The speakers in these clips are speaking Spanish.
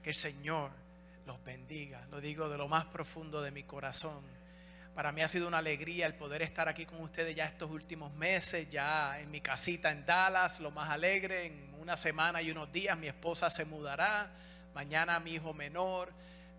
Que el Señor los bendiga. Lo digo de lo más profundo de mi corazón. Para mí ha sido una alegría el poder estar aquí con ustedes ya estos últimos meses, ya en mi casita en Dallas, lo más alegre. En una semana y unos días mi esposa se mudará, mañana mi hijo menor.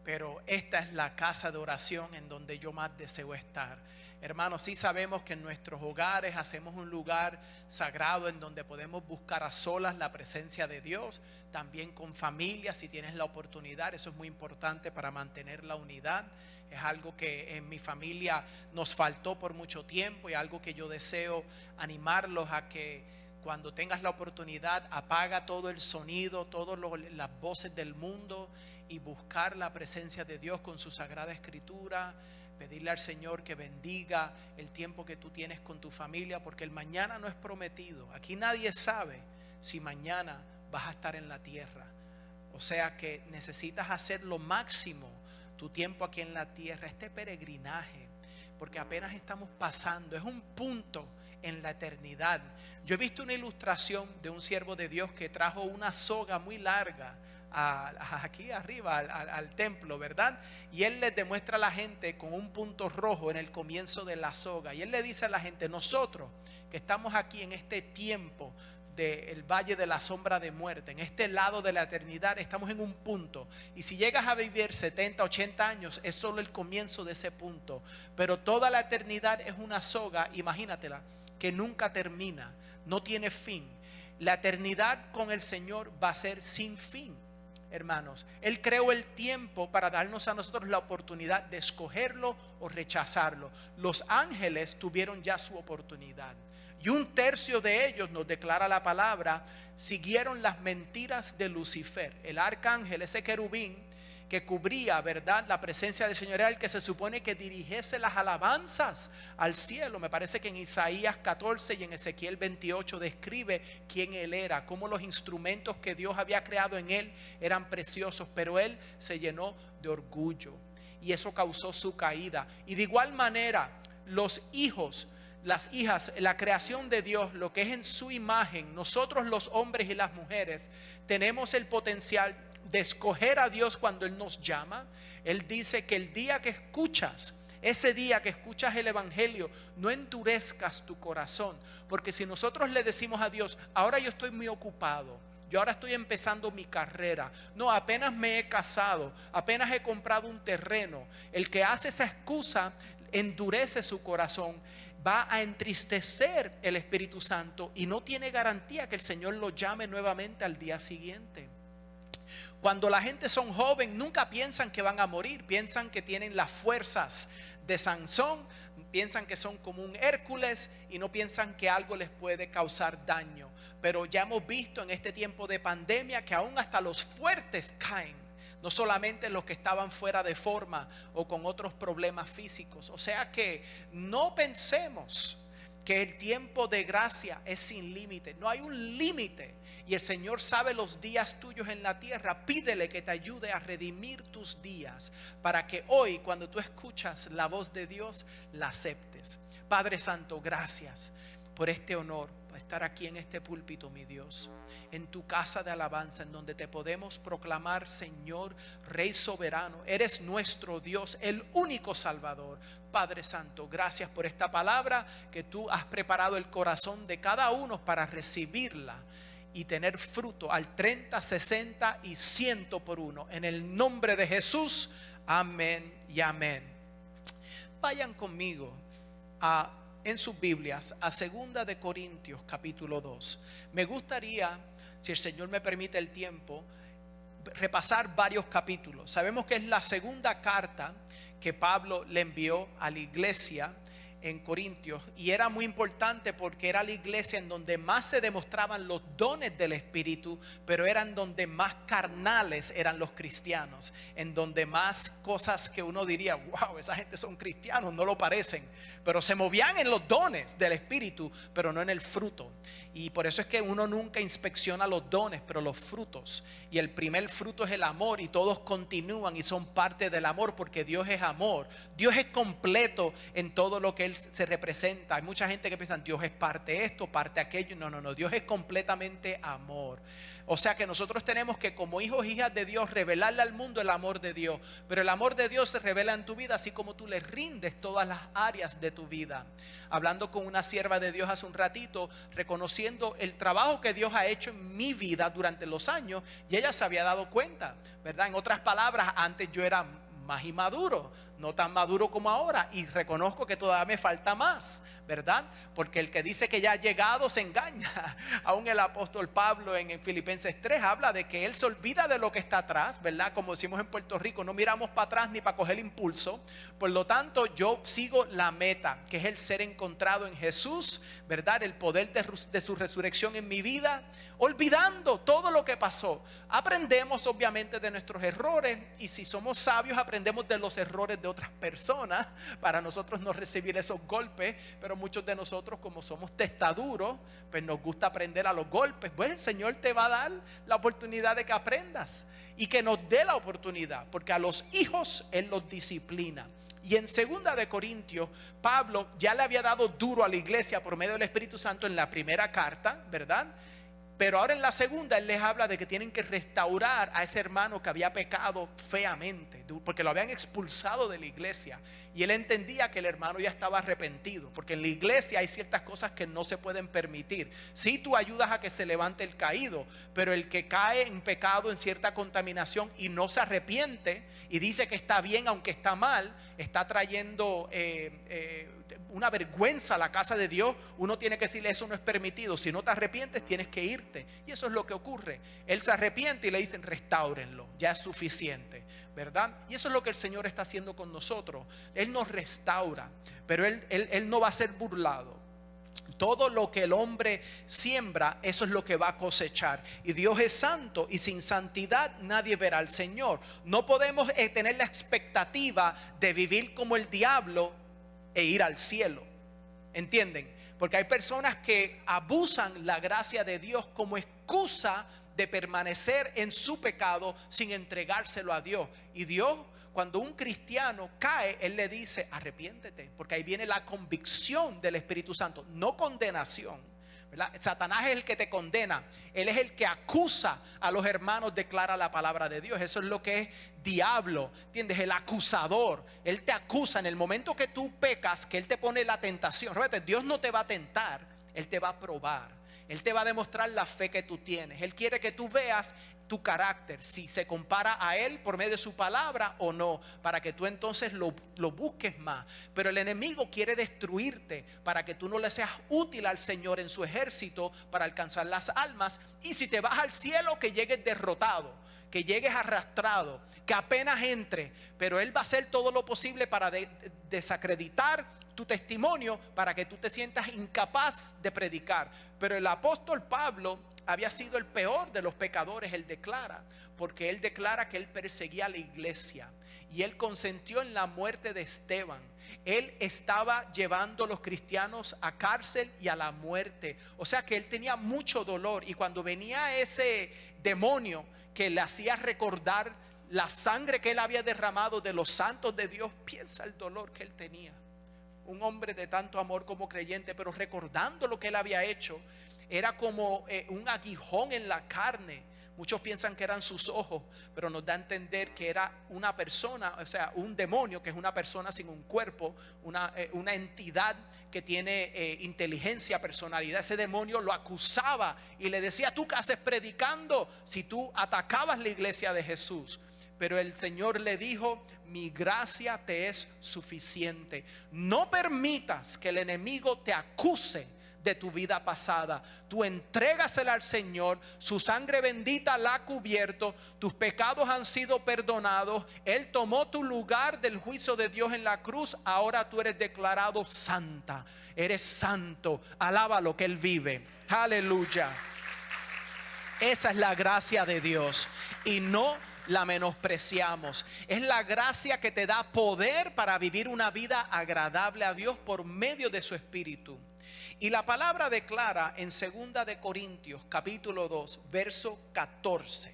Pero esta es la casa de oración en donde yo más deseo estar. Hermanos, sí sabemos que en nuestros hogares hacemos un lugar sagrado en donde podemos buscar a solas la presencia de Dios. También con familia, si tienes la oportunidad, eso es muy importante para mantener la unidad. Es algo que en mi familia nos faltó por mucho tiempo y algo que yo deseo animarlos a que cuando tengas la oportunidad apaga todo el sonido, todas las voces del mundo y buscar la presencia de Dios con su Sagrada Escritura. Pedirle al Señor que bendiga el tiempo que tú tienes con tu familia, porque el mañana no es prometido. Aquí nadie sabe si mañana vas a estar en la tierra. O sea que necesitas hacer lo máximo tu tiempo aquí en la tierra, este peregrinaje, porque apenas estamos pasando, es un punto en la eternidad. Yo he visto una ilustración de un siervo de Dios que trajo una soga muy larga aquí arriba al templo, ¿verdad? Y él les demuestra a la gente con un punto rojo en el comienzo de la soga, y él le dice a la gente: nosotros que estamos aquí en este tiempo del valle de la sombra de muerte, en este lado de la eternidad, estamos en un punto, y si llegas a vivir 70, 80 años es solo el comienzo de ese punto, pero toda la eternidad es una soga, imagínatela, que nunca termina, no tiene fin. La eternidad con el Señor va a ser sin fin. Hermanos, Él creó el tiempo para darnos a nosotros la oportunidad de escogerlo o rechazarlo. Los ángeles tuvieron ya su oportunidad, y 1/3 de ellos, nos declara la palabra, siguieron las mentiras de Lucifer, el arcángel, ese querubín que cubría, ¿verdad?, la presencia del Señor, era el que se supone que dirigiese las alabanzas al cielo. Me parece que en Isaías 14 y en Ezequiel 28 describe quién él era, cómo los instrumentos que Dios había creado en él eran preciosos, pero él se llenó de orgullo y eso causó su caída. Y de igual manera, los hijos, las hijas, la creación de Dios, lo que es en su imagen, nosotros los hombres y las mujeres tenemos el potencial de escoger a Dios cuando Él nos llama. Él dice que el día que escuchas, ese día que escuchas el evangelio, no endurezcas tu corazón, porque si nosotros le decimos a Dios: ahora yo estoy muy ocupado, yo ahora estoy empezando mi carrera, no, apenas me he casado, apenas he comprado un terreno, el que hace esa excusa endurece su corazón, va a entristecer el Espíritu Santo y no tiene garantía que el Señor lo llame nuevamente al día siguiente. Cuando la gente son joven, nunca piensan que van a morir, piensan que tienen las fuerzas de Sansón, piensan que son como un Hércules y no piensan que algo les puede causar daño. Pero ya hemos visto en este tiempo de pandemia que aún hasta los fuertes caen, no solamente los que estaban fuera de forma o con otros problemas físicos. O sea que no pensemos que el tiempo de gracia es sin límite, no hay un límite. Y el Señor sabe los días tuyos en la tierra. Pídele que te ayude a redimir tus días, para que hoy, cuando tú escuchas la voz de Dios, la aceptes. Padre Santo, gracias por este honor, por estar aquí en este púlpito, mi Dios, en tu casa de alabanza, en donde te podemos proclamar: Señor, Rey soberano, eres nuestro Dios, el único Salvador. Padre Santo, gracias por esta palabra que tú has preparado el corazón de cada uno para recibirla y tener fruto al 30, 60 y 100 por uno. En el nombre de Jesús, amén y amén. Vayan conmigo en sus Biblias a 2 de Corintios capítulo 2. Me gustaría, si el Señor me permite el tiempo, repasar varios capítulos. Sabemos que es la segunda carta que Pablo le envió a la iglesia en Corintios, y era muy importante porque era la iglesia en donde más se demostraban los dones del Espíritu, pero eran donde más carnales eran los cristianos, en donde más cosas que uno diría: wow, esa gente son cristianos, no lo parecen, pero se movían en los dones del Espíritu, pero no en el fruto. Y por eso es que uno nunca inspecciona los dones, pero los frutos. Y el primer fruto es el amor, y todos continúan y son parte del amor, porque Dios es amor. Dios es completo en todo lo que Él Él se representa. Hay mucha gente que piensa, Dios es parte esto, parte aquello. No, no, no, Dios es completamente amor. O sea que nosotros tenemos que, como hijos e hijas de Dios, revelarle al mundo el amor de Dios. Pero el amor de Dios se revela en tu vida así como tú le rindes todas las áreas de tu vida. Hablando con una sierva de Dios hace un ratito, reconociendo el trabajo que Dios ha hecho en mi vida durante los años, y ella se había dado cuenta, ¿verdad? En otras palabras, antes yo era más inmaduro, no tan maduro como ahora, y reconozco que todavía me falta más, ¿verdad? Porque el que dice que ya ha llegado se engaña. Aún el apóstol Pablo en Filipenses 3 habla de que él se olvida de lo que está atrás, ¿verdad? Como decimos en Puerto Rico, no miramos para atrás ni para coger impulso. Por lo tanto, yo sigo la meta, que es el ser encontrado en Jesús, ¿verdad? El poder de su resurrección en mi vida, olvidando todo lo que pasó. Aprendemos obviamente de nuestros errores, y si somos sabios aprendemos de los errores de otras personas para nosotros no recibir esos golpes. Pero muchos de nosotros, como somos testaduros, pues nos gusta aprender a los golpes. Pues el Señor te va a dar la oportunidad de que aprendas y que nos dé la oportunidad, porque a los hijos Él los disciplina. Y en 2 de Corintios, Pablo ya le había dado duro a la iglesia por medio del Espíritu Santo en la primera carta, ¿verdad? Pero ahora en la segunda él les habla de que tienen que restaurar a ese hermano que había pecado feamente, porque lo habían expulsado de la iglesia. Y él entendía que el hermano ya estaba arrepentido, porque en la iglesia hay ciertas cosas que no se pueden permitir. Sí, tú ayudas a que se levante el caído, pero el que cae en pecado, en cierta contaminación, y no se arrepiente y dice que está bien aunque está mal, está trayendo una vergüenza a la casa de Dios. Uno tiene que decirle: eso no es permitido, si no te arrepientes tienes que irte. Y eso es lo que ocurre. Él se arrepiente y le dicen: restáurenlo, ya es suficiente, ¿verdad? Y eso es lo que el Señor está haciendo con nosotros. Él nos restaura, pero Él no va a ser burlado. Todo lo que el hombre siembra, eso es lo que va a cosechar. Y Dios es santo, y sin santidad nadie verá al Señor. No podemos tener la expectativa de vivir como el diablo e ir al cielo. ¿Entienden? Porque hay personas que abusan la gracia de Dios como excusa de permanecer en su pecado sin entregárselo a Dios. Y Dios, cuando un cristiano cae, Él le dice: arrepiéntete, porque ahí viene la convicción del Espíritu Santo, no condenación, ¿verdad? Satanás es el que te condena, él es el que acusa a los hermanos, declara la palabra de Dios. Eso es lo que es diablo, ¿entiendes? El acusador. Él te acusa en el momento que tú pecas, que él te pone la tentación. Dios no te va a tentar, Él te va a probar. Él te va a demostrar la fe que tú tienes. Él quiere que tú veas tu carácter, si se compara a Él por medio de su palabra o no, para que tú entonces lo busques más. Pero el enemigo quiere destruirte para que tú no le seas útil al Señor en su ejército para alcanzar las almas. Y si te vas al cielo, que llegues derrotado, que llegues arrastrado, que apenas entre. Pero Él va a hacer todo lo posible para desacreditar tu testimonio, para que tú te sientas incapaz de predicar. Pero el apóstol Pablo había sido el peor de los pecadores. Él declara, porque él declara que él perseguía a la iglesia y él consentió en la muerte de Esteban. Él estaba llevando a los cristianos a cárcel y a la muerte. O sea que él tenía mucho dolor, y cuando venía ese demonio que le hacía recordar la sangre que él había derramado de los santos de Dios, piensa el dolor que él tenía. Un hombre de tanto amor como creyente, pero recordando lo que él había hecho, era como un aguijón en la carne. Muchos piensan que eran sus ojos, pero nos da a entender que era una persona, o sea, un demonio, que es una persona sin un cuerpo, una entidad que tiene inteligencia, personalidad. Ese demonio lo acusaba y le decía: ¿tú qué haces predicando si tú atacabas la iglesia de Jesús? Pero el Señor le dijo: mi gracia te es suficiente. No permitas que el enemigo te acuse de tu vida pasada. Tú entrégasela al Señor, su sangre bendita la ha cubierto, tus pecados han sido perdonados, Él tomó tu lugar del juicio de Dios en la cruz. Ahora tú eres declarado santa, eres santo. Alábalo, que Él vive. Aleluya. Esa es la gracia de Dios, y no la menospreciamos. Es la gracia que te da poder para vivir una vida agradable a Dios por medio de su Espíritu. Y la palabra declara en 2 de Corintios capítulo 2 verso 14.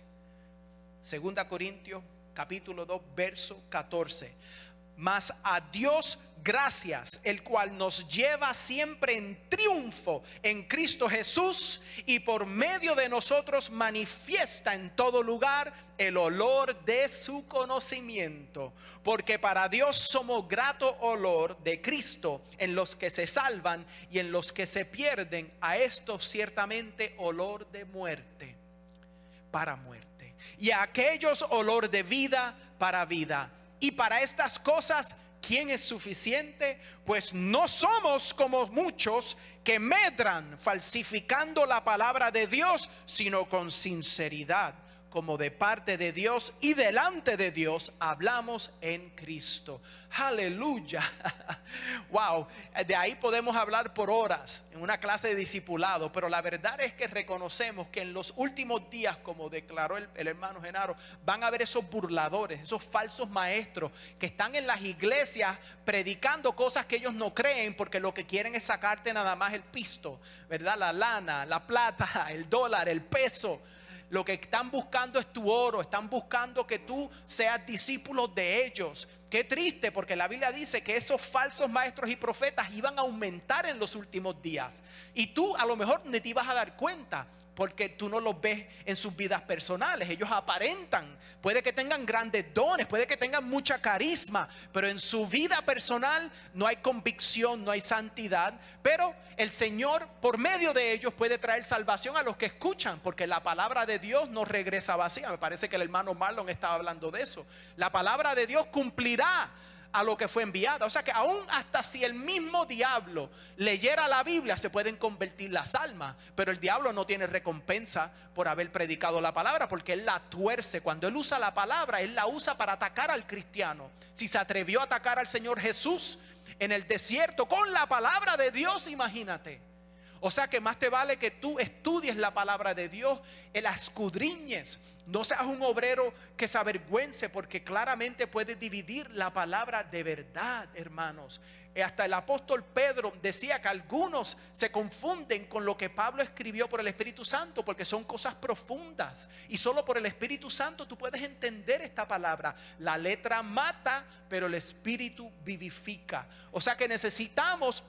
2 Corintios capítulo 2 verso 14. Mas a Dios gracias, el cual nos lleva siempre en triunfo en Cristo Jesús, y por medio de nosotros manifiesta en todo lugar el olor de su conocimiento. Porque para Dios somos grato olor de Cristo en los que se salvan y en los que se pierden. A esto ciertamente olor de muerte para muerte, y a aquellos olor de vida para vida. Y para estas cosas, ¿quién es suficiente? Pues no somos como muchos que medran falsificando la palabra de Dios, sino con sinceridad, como de parte de Dios y delante de Dios, hablamos en Cristo. Aleluya. Wow, de ahí podemos hablar por horas en una clase de discipulado, pero la verdad es que reconocemos que en los últimos días, como declaró el hermano Genaro, van a haber esos burladores, esos falsos maestros que están en las iglesias predicando cosas que ellos no creen, porque lo que quieren es sacarte nada más el pisto, ¿verdad? La lana, la plata, el dólar, el peso. Lo que están buscando es tu oro. Están buscando que tú seas discípulo de ellos. Qué triste, porque la Biblia dice que esos falsos maestros y profetas iban a aumentar en los últimos días. Y tú a lo mejor ni te ibas a dar cuenta, porque tú no los ves en sus vidas personales. Ellos aparentan, puede que tengan grandes dones, puede que tengan mucha carisma, pero en su vida personal no hay convicción, no hay santidad. Pero el Señor por medio de ellos puede traer salvación a los que escuchan, porque la palabra de Dios no regresa vacía. Me parece que el hermano Marlon estaba hablando de eso. La palabra de Dios cumplirá a lo que fue enviada. O sea que aún hasta si el mismo diablo leyera la Biblia, se pueden convertir las almas, pero el diablo no tiene recompensa por haber predicado la palabra, porque él la tuerce. Cuando él usa la palabra, él la usa para atacar al cristiano. Si se atrevió a atacar al Señor Jesús en el desierto con la palabra de Dios, imagínate. O sea que más te vale que tú estudies la palabra de Dios, la escudriñes. No seas un obrero que se avergüence, porque claramente puedes dividir la palabra de verdad, hermanos. Hasta el apóstol Pedro decía que algunos se confunden con lo que Pablo escribió por el Espíritu Santo, porque son cosas profundas, y solo por el Espíritu Santo tú puedes entender esta palabra. La letra mata, pero el Espíritu vivifica. O sea que necesitamos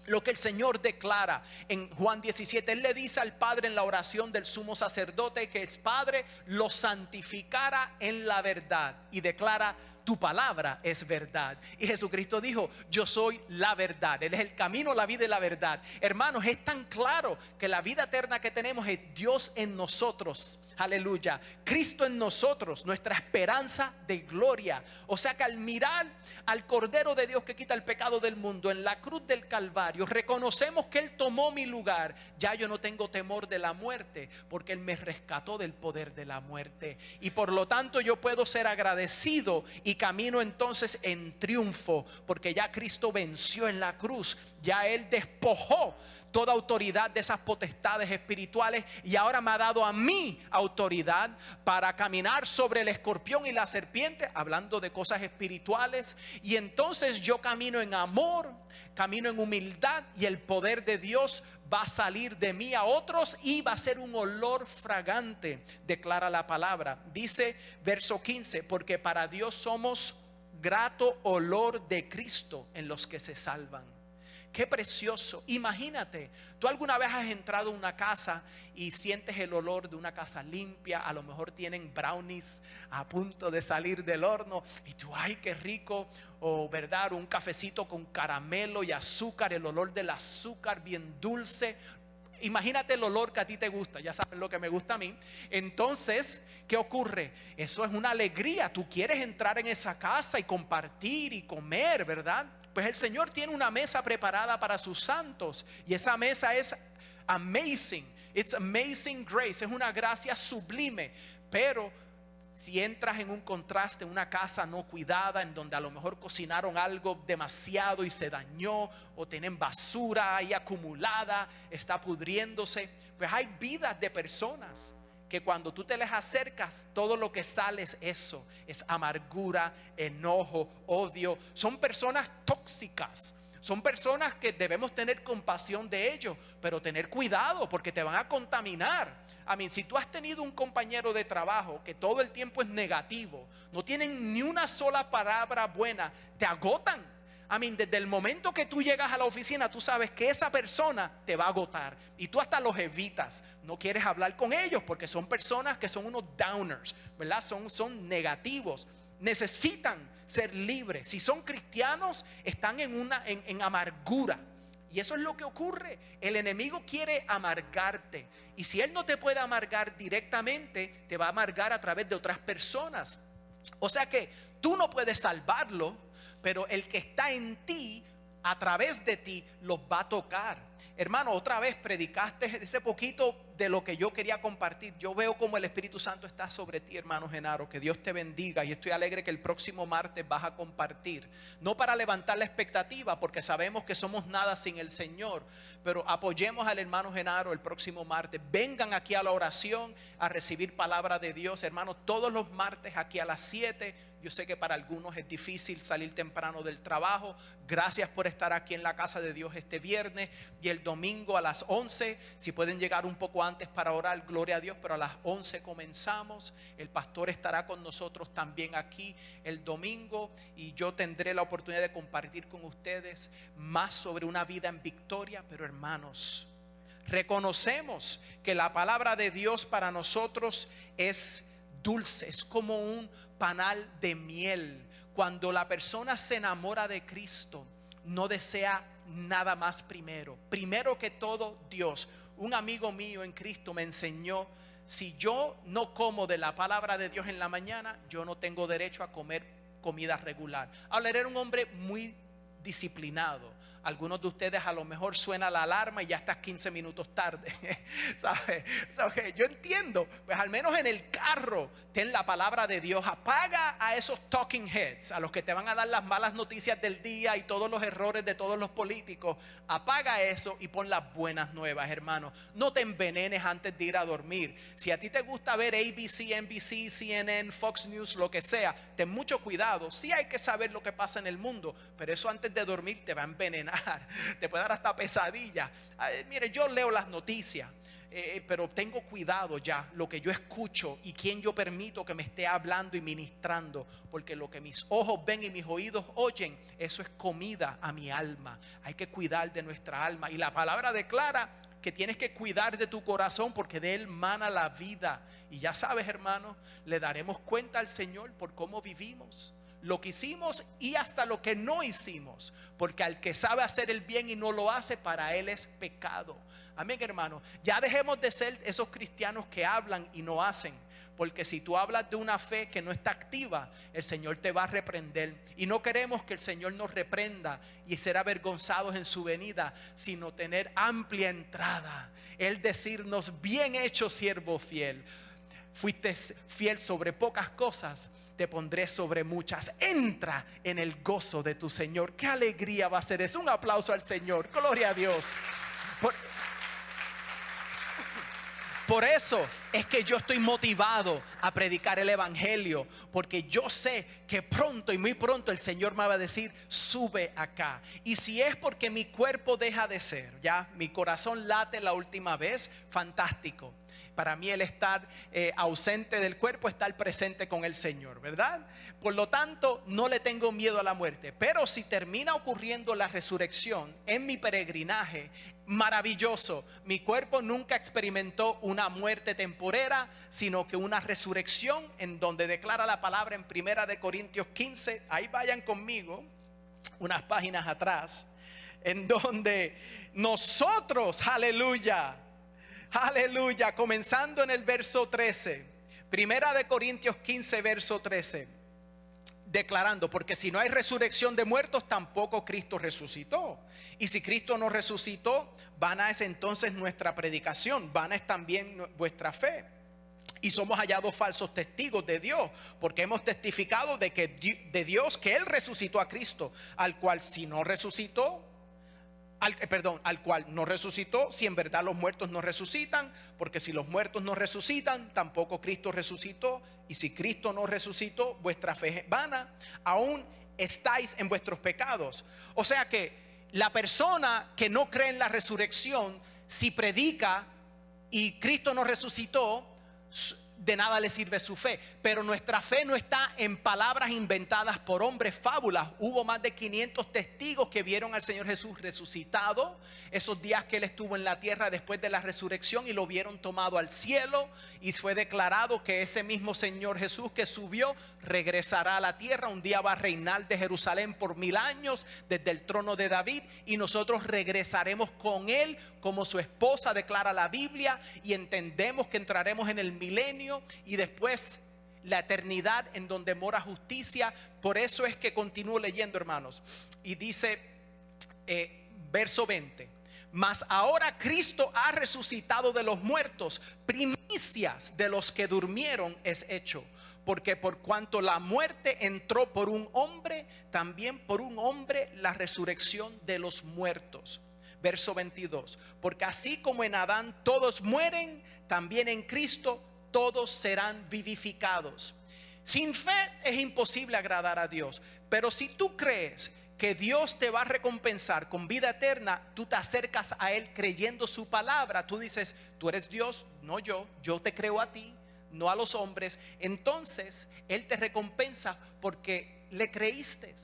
lo que el Señor declara en Juan 17. Él le dice al Padre en la oración del sumo sacerdote que el Padre lo santificara en la verdad, y declara: tu palabra es verdad. Y Jesucristo dijo: yo soy la verdad. Él es el camino, la vida y la verdad. Hermanos, es tan claro que la vida eterna que tenemos es Dios en nosotros. Aleluya. Cristo en nosotros, nuestra esperanza de gloria. O sea que al mirar al Cordero de Dios que quita el pecado del mundo en la cruz del Calvario, reconocemos que Él tomó mi lugar. Ya yo no tengo temor de la muerte, porque Él me rescató del poder de la muerte. Y por lo tanto yo puedo ser agradecido y camino entonces en triunfo, porque ya Cristo venció en la cruz. Ya Él despojó toda autoridad de esas potestades espirituales, y ahora me ha dado a mí autoridad para caminar sobre el escorpión y la serpiente, hablando de cosas espirituales. Y entonces yo camino en amor, camino en humildad, y el poder de Dios va a salir de mí a otros y va a ser un olor fragante, declara la palabra. Dice verso 15: porque para Dios somos grato olor de Cristo en los que se salvan. Qué precioso. Imagínate, tú alguna vez has entrado a una casa y sientes el olor de una casa limpia. A lo mejor tienen brownies a punto de salir del horno y tú, ay, qué rico. O verdad, un cafecito con caramelo y azúcar, el olor del azúcar bien dulce. Imagínate el olor que a ti te gusta. Ya sabes lo que me gusta a mí. Entonces, ¿qué ocurre? Eso es una alegría. Tú quieres entrar en esa casa y compartir y comer, ¿verdad? Pues el Señor tiene una mesa preparada para sus santos, y esa mesa es amazing. It's amazing grace. Es una gracia sublime. Pero si entras en un contraste, una casa no cuidada, en donde a lo mejor cocinaron algo demasiado y se dañó, o tienen basura ahí acumulada, está pudriéndose, pues hay vidas de personas que cuando tú te les acercas, todo lo que sale es eso, es amargura, enojo, odio. Son personas tóxicas, son personas que debemos tener compasión de ellos, pero tener cuidado porque te van a contaminar. Si tú has tenido un compañero de trabajo que todo el tiempo es negativo, no tienen ni una sola palabra buena, te agotan. Desde el momento que tú llegas a la oficina, tú sabes que esa persona te va a agotar y tú hasta los evitas. No quieres hablar con ellos porque son personas que son unos downers, ¿verdad? Son negativos. Necesitan ser libres. Si son cristianos, están en amargura. Y eso es lo que ocurre. El enemigo quiere amargarte. Y si él no te puede amargar directamente, te va a amargar a través de otras personas. O sea que tú no puedes salvarlo, pero el que está en ti, a través de ti, los va a tocar. Hermano, otra vez predicaste ese poquito de lo que yo quería compartir. Yo veo como el Espíritu Santo está sobre ti, hermano Genaro. Que Dios te bendiga, y estoy alegre que el próximo martes vas a compartir. No para levantar la expectativa, porque sabemos que somos nada sin el Señor, pero apoyemos al hermano Genaro el próximo martes. Vengan aquí a la oración a recibir palabra de Dios, hermanos, todos los martes aquí a las 7. Yo sé que para algunos es difícil salir temprano del trabajo. Gracias por estar aquí en la casa de Dios este viernes. Y el domingo a las 11, si pueden llegar un poco antes para orar, gloria a Dios, pero a las 11 comenzamos. El pastor estará con nosotros también aquí el domingo, y yo tendré la oportunidad de compartir con ustedes más sobre una vida en victoria. Pero hermanos, reconocemos que la palabra de Dios para nosotros es dulce, es como un panal de miel. Cuando la persona se enamora de Cristo, no desea nada más primero que todo Dios. Un amigo mío en Cristo me enseñó: si yo no como de la palabra de Dios en la mañana, yo no tengo derecho a comer comida regular. Ahora, era un hombre muy disciplinado. Algunos de ustedes a lo mejor suena la alarma y ya estás 15 minutos tarde. ¿Sabes? Yo entiendo, pues al menos en el carro ten la palabra de Dios. Apaga a esos talking heads, a los que te van a dar las malas noticias del día y todos los errores de todos los políticos. Apaga eso y pon las buenas nuevas, hermano. No te envenenes antes de ir a dormir. Si a ti te gusta ver ABC, NBC, CNN, Fox News, lo que sea, ten mucho cuidado. Sí hay que saber lo que pasa en el mundo, pero eso antes de dormir te va a envenenar. Te puede dar hasta pesadilla. Mire, yo leo las noticias, pero tengo cuidado ya lo que yo escucho y quién yo permito que me esté hablando y ministrando, porque lo que mis ojos ven y mis oídos oyen, eso es comida a mi alma. Hay que cuidar de nuestra alma, y la palabra declara que tienes que cuidar de tu corazón, porque de él mana la vida. Y ya sabes, hermano, le daremos cuenta al Señor por cómo vivimos, lo que hicimos y hasta lo que no hicimos, porque al que sabe hacer el bien y no lo hace, para él es pecado. Amén, hermano. Ya dejemos de ser esos cristianos que hablan y no hacen, porque si tú hablas de una fe que no está activa, el Señor te va a reprender, y no queremos que el Señor nos reprenda y ser avergonzados en su venida, sino tener amplia entrada. Él decirnos: bien hecho, siervo fiel, fuiste fiel sobre pocas cosas, te pondré sobre muchas. Entra en el gozo de tu Señor. Qué alegría va a ser eso. Un aplauso al Señor. Gloria a Dios. Por eso es que yo estoy motivado a predicar el evangelio, porque yo sé que pronto y muy pronto el Señor me va a decir: sube acá. Y si es porque mi cuerpo deja de ser, ya mi corazón late la última vez, fantástico. Para mí el estar ausente del cuerpo, estar presente con el Señor, ¿verdad? Por lo tanto, no le tengo miedo a la muerte. Pero si termina ocurriendo la resurrección en mi peregrinaje, maravilloso. Mi cuerpo nunca experimentó una muerte temporera, sino que una resurrección, en donde declara la palabra en 1 Corintios 15. Ahí vayan conmigo unas páginas atrás, en donde nosotros, aleluya, comenzando en el verso 13, 1 Corintios 15, verso 13, declarando: porque si no hay resurrección de muertos, tampoco Cristo resucitó. Y si Cristo no resucitó, vana es entonces nuestra predicación, vana es también vuestra fe. Y somos hallados falsos testigos de Dios, porque hemos testificado de Dios que Él resucitó a Cristo, al cual no resucitó, si en verdad los muertos no resucitan. Porque si los muertos no resucitan, tampoco Cristo resucitó. Y si Cristo no resucitó, vuestra fe es vana, aún estáis en vuestros pecados. O sea que la persona que no cree en la resurrección, si predica y Cristo no resucitó, de nada le sirve su fe. Pero nuestra fe no está en palabras inventadas por hombres, fábulas. Hubo más de 500 testigos que vieron al Señor Jesús resucitado esos días que Él estuvo en la tierra después de la resurrección, y lo vieron tomado al cielo, y fue declarado que ese mismo Señor Jesús que subió regresará a la tierra. Un día va a reinar de Jerusalén por 1000 años desde el trono de David, y nosotros regresaremos con Él como su esposa, declara la Biblia, y entendemos que entraremos en el milenio y después la eternidad en donde mora justicia. Por eso es que continúo leyendo, hermanos, y dice verso 20: mas ahora Cristo ha resucitado de los muertos, primicias de los que durmieron es hecho. Porque por cuanto la muerte entró por un hombre, también por un hombre la resurrección de los muertos. Verso 22: porque así como en Adán todos mueren, también en Cristo todos serán vivificados. Sin fe es imposible agradar a Dios. Pero si tú crees que Dios te va a recompensar con vida eterna, tú te acercas a Él creyendo su palabra. Tú dices: tú eres Dios, no yo te creo a ti, no a los hombres. Entonces Él te recompensa porque le creíste.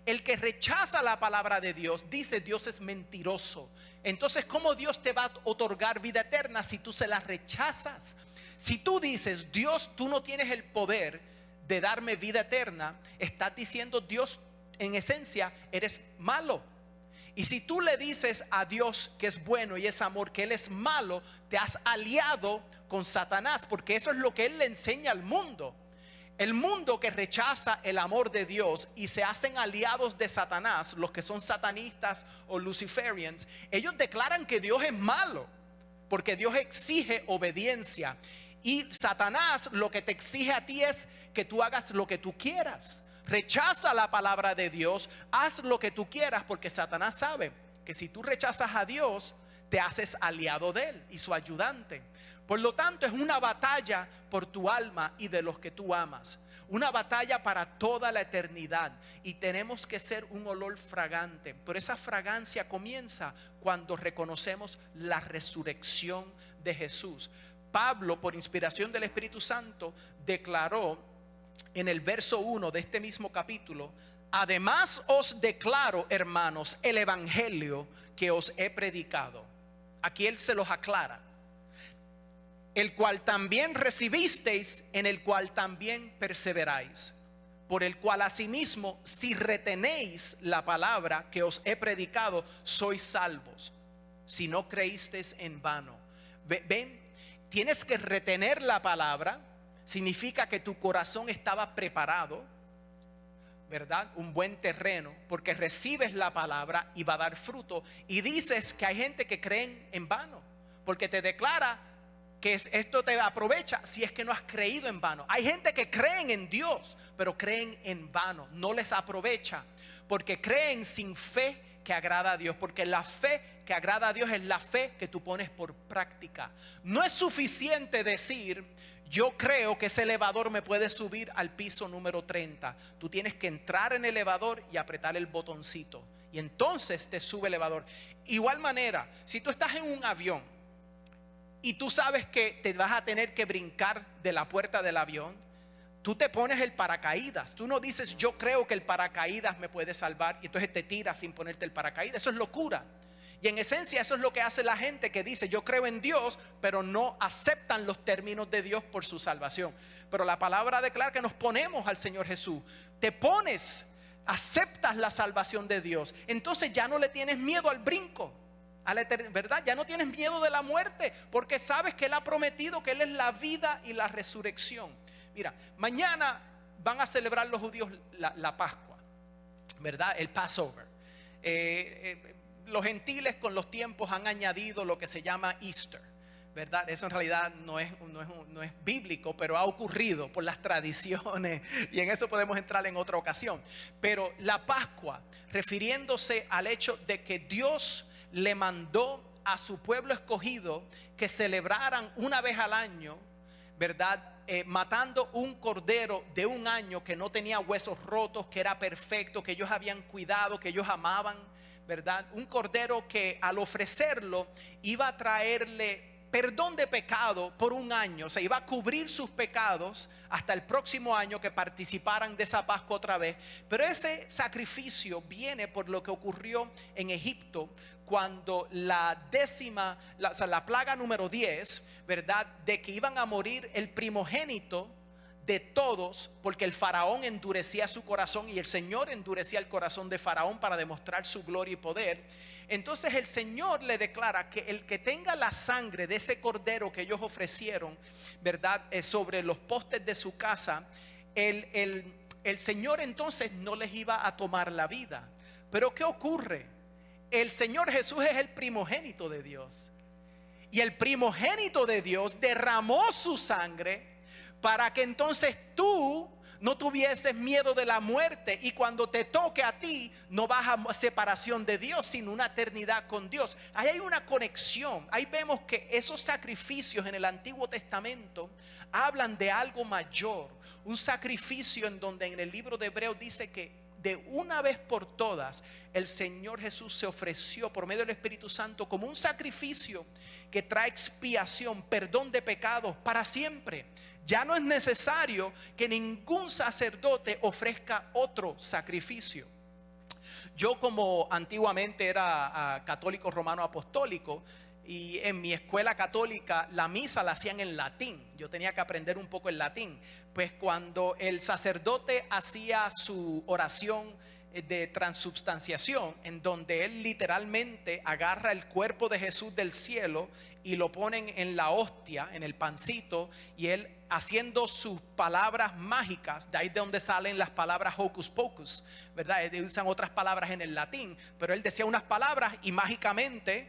El que rechaza la palabra de Dios dice: Dios es mentiroso. Entonces, ¿cómo Dios te va a otorgar vida eterna si tú se la rechazas? Si tú dices: Dios, tú no tienes el poder de darme vida eterna, estás diciendo: Dios, en esencia eres malo. Y si tú le dices a Dios que es bueno y es amor, que Él es malo, te has aliado con Satanás, porque eso es lo que Él le enseña al mundo. El mundo que rechaza el amor de Dios y se hacen aliados de Satanás, los que son satanistas o luciferians, ellos declaran que Dios es malo, porque Dios exige obediencia. Y Satanás lo que te exige a ti es que tú hagas lo que tú quieras. Rechaza la palabra de Dios, haz lo que tú quieras, porque Satanás sabe que si tú rechazas a Dios, te haces aliado de Él y su ayudante. Por lo tanto, es una batalla por tu alma y de los que tú amas. Una batalla para toda la eternidad. Y tenemos que ser un olor fragante. Pero esa fragancia comienza cuando reconocemos la resurrección de Jesús. Pablo, por inspiración del Espíritu Santo, declaró en el verso 1 de este mismo capítulo: además os declaro, hermanos, el evangelio que os he predicado. Aquí él se los aclara: el cual también recibisteis, en el cual también perseveráis, por el cual asimismo, si retenéis la palabra que os he predicado, sois salvos, si no creísteis en vano. Ven, tienes que retener la palabra. Significa que tu corazón estaba preparado, ¿verdad? Un buen terreno, porque recibes la palabra y va a dar fruto. Y dices que hay gente que creen en vano, porque te declara que esto te aprovecha si es que no has creído en vano. Hay gente que creen en Dios, pero creen en vano, no les aprovecha, porque creen sin fe que agrada a Dios. Porque la fe que agrada a Dios es la fe que tú pones por práctica. No es suficiente decir: yo creo que ese elevador me puede subir al piso número 30. Tú tienes que entrar en el elevador y apretar el botoncito, y entonces te sube el elevador. Igual manera, si tú estás en un avión y tú sabes que te vas a tener que brincar de la puerta del avión, tú te pones el paracaídas. Tú no dices: yo creo que el paracaídas me puede salvar, y entonces te tiras sin ponerte el paracaídas. Eso es locura. Y en esencia eso es lo que hace la gente que dice: yo creo en Dios, pero no aceptan los términos de Dios por su salvación. Pero la palabra declara que nos ponemos al Señor Jesús. Te pones, aceptas la salvación de Dios, entonces ya no le tienes miedo al brinco, a la eternidad, ¿verdad? Ya no tienes miedo de la muerte, porque sabes que Él ha prometido que Él es la vida y la resurrección. Mira, mañana van a celebrar los judíos la Pascua, ¿verdad? El Passover. Los gentiles con los tiempos han añadido lo que se llama Easter, ¿verdad? Eso en realidad no es bíblico, pero ha ocurrido por las tradiciones, y en eso podemos entrar en otra ocasión. Pero la Pascua, refiriéndose al hecho de que Dios le mandó a su pueblo escogido que celebraran una vez al año, ¿verdad? Matando un cordero de un año que no tenía huesos rotos, que era perfecto, que ellos habían cuidado, que ellos amaban, ¿verdad? Un cordero que al ofrecerlo iba a traerle perdón de pecado por un año. O sea, iba a cubrir sus pecados hasta el próximo año que participaran de esa Pascua otra vez. Pero ese sacrificio viene por lo que ocurrió en Egipto cuando la plaga número 10, ¿verdad? De que iban a morir el primogénito de todos, porque el faraón endurecía su corazón y el Señor endurecía el corazón de faraón para demostrar su gloria y poder. Entonces el Señor le declara que el que tenga la sangre de ese cordero que ellos ofrecieron, ¿verdad? Sobre los postes de su casa, el Señor entonces no les iba a tomar la vida. Pero ¿qué ocurre? El Señor Jesús es el primogénito de Dios. Y el primogénito de Dios derramó su sangre para que entonces tú no tuvieses miedo de la muerte, y cuando te toque a ti no vas a separación de Dios, sino una eternidad con Dios. Ahí hay una conexión. Ahí vemos que esos sacrificios en el Antiguo Testamento hablan de algo mayor, un sacrificio en donde en el libro de Hebreos dice que de una vez por todas el Señor Jesús se ofreció por medio del Espíritu Santo como un sacrificio que trae expiación, perdón de pecados para siempre. Ya no es necesario que ningún sacerdote ofrezca otro sacrificio. Yo, como antiguamente era católico romano apostólico, y en mi escuela católica la misa la hacían en latín. Yo tenía que aprender un poco el latín. Pues cuando el sacerdote hacía su oración de transubstanciación, en donde él literalmente agarra el cuerpo de Jesús del cielo y lo ponen en la hostia, en el pancito, y él haciendo sus palabras mágicas, de ahí de donde salen las palabras hocus pocus, ¿verdad? Usan otras palabras en el latín, pero él decía unas palabras y mágicamente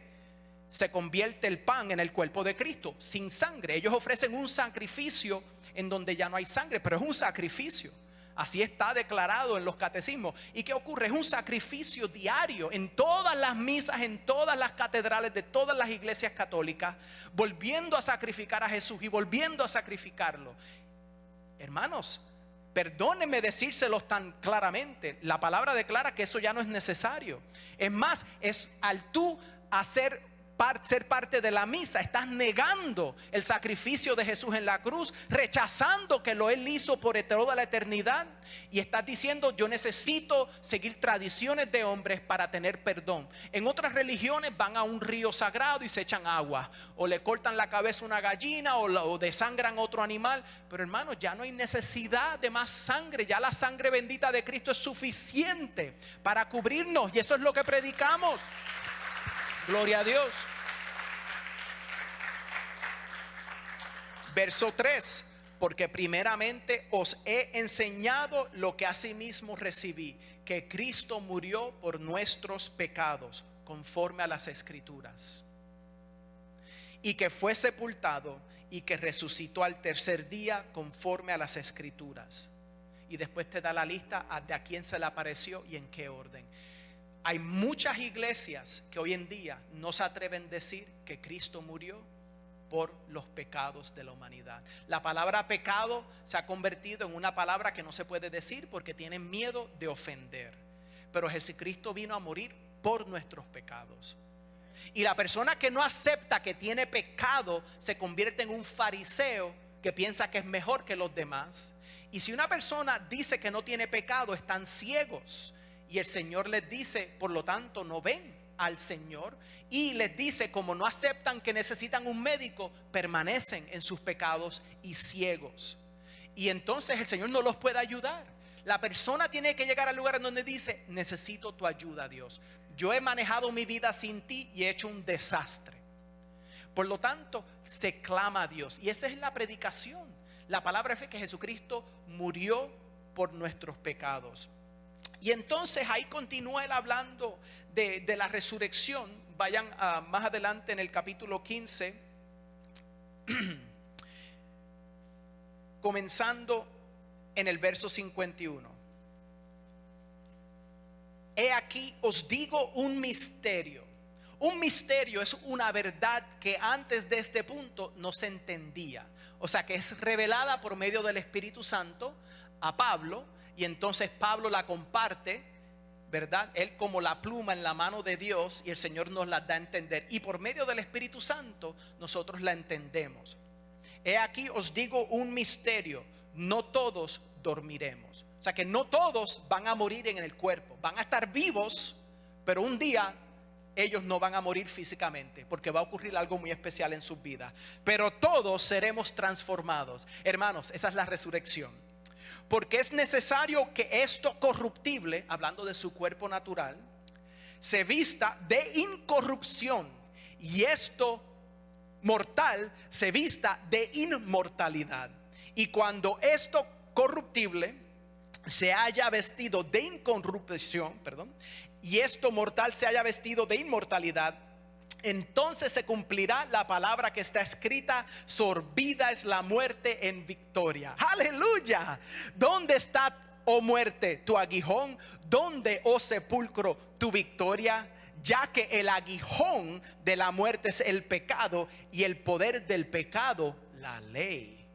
se convierte el pan en el cuerpo de Cristo, sin sangre. Ellos ofrecen un sacrificio en donde ya no hay sangre, pero es un sacrificio. Así está declarado en los catecismos. ¿Y qué ocurre? Es un sacrificio diario en todas las misas, en todas las catedrales de todas las iglesias católicas, volviendo a sacrificar a Jesús y volviendo a sacrificarlo. Hermanos, perdónenme decírselos tan claramente. La palabra declara que eso ya no es necesario. Es más, es al tú ser parte de la misa, estás negando el sacrificio de Jesús en la cruz, rechazando que él hizo por toda la eternidad, y estás diciendo: yo necesito seguir tradiciones de hombres para tener perdón. En otras religiones van a un río sagrado y se echan agua, o le cortan la cabeza a una gallina, o desangran otro animal. Pero hermanos, ya no hay necesidad de más sangre. Ya la sangre bendita de Cristo es suficiente para cubrirnos, y eso es lo que predicamos. Gloria a Dios. Verso 3: porque primeramente os he enseñado lo que asimismo recibí, que Cristo murió por nuestros pecados, conforme a las Escrituras, y que fue sepultado, y que resucitó al tercer día, conforme a las Escrituras. Y después te da la lista de a quién se le apareció y en qué orden. Hay muchas iglesias que hoy en día no se atreven a decir que Cristo murió por los pecados de la humanidad. La palabra pecado se ha convertido en una palabra que no se puede decir porque tienen miedo de ofender. Pero Jesucristo vino a morir por nuestros pecados. Y la persona que no acepta que tiene pecado se convierte en un fariseo que piensa que es mejor que los demás. Y si una persona dice que no tiene pecado, están ciegos. Y el Señor les dice: por lo tanto no ven al Señor. Y les dice: como no aceptan que necesitan un médico, permanecen en sus pecados y ciegos. Y entonces el Señor no los puede ayudar. La persona tiene que llegar al lugar en donde dice: necesito tu ayuda, Dios. Yo he manejado mi vida sin ti y he hecho un desastre. Por lo tanto, se clama a Dios. Y esa es la predicación. La palabra fe, que Jesucristo murió por nuestros pecados. Y entonces ahí continúa él hablando de la resurrección. Vayan más adelante en el capítulo 15, comenzando en el verso 51. He aquí os digo un misterio. Un misterio es una verdad que antes de este punto no se entendía. O sea, que es revelada por medio del Espíritu Santo a Pablo. Y entonces Pablo la comparte, ¿verdad? Él como la pluma en la mano de Dios, y el Señor nos la da a entender. Y por medio del Espíritu Santo nosotros la entendemos. He aquí os digo un misterio: no todos dormiremos. O sea que no todos van a morir en el cuerpo. Van a estar vivos, pero un día ellos no van a morir físicamente, porque va a ocurrir algo muy especial en sus vidas. Pero todos seremos transformados. Hermanos, esa es la resurrección. Porque es necesario que esto corruptible, hablando de su cuerpo natural, se vista de incorrupción, y esto mortal se vista de inmortalidad. Y cuando esto corruptible se haya vestido de incorrupción, y esto mortal se haya vestido de inmortalidad, entonces se cumplirá la palabra que está escrita: sorbida es la muerte en victoria. Aleluya. ¿Dónde está, oh muerte, tu aguijón? ¿Dónde, oh sepulcro, tu victoria? Ya que el aguijón de la muerte es el pecado, y el poder del pecado la ley.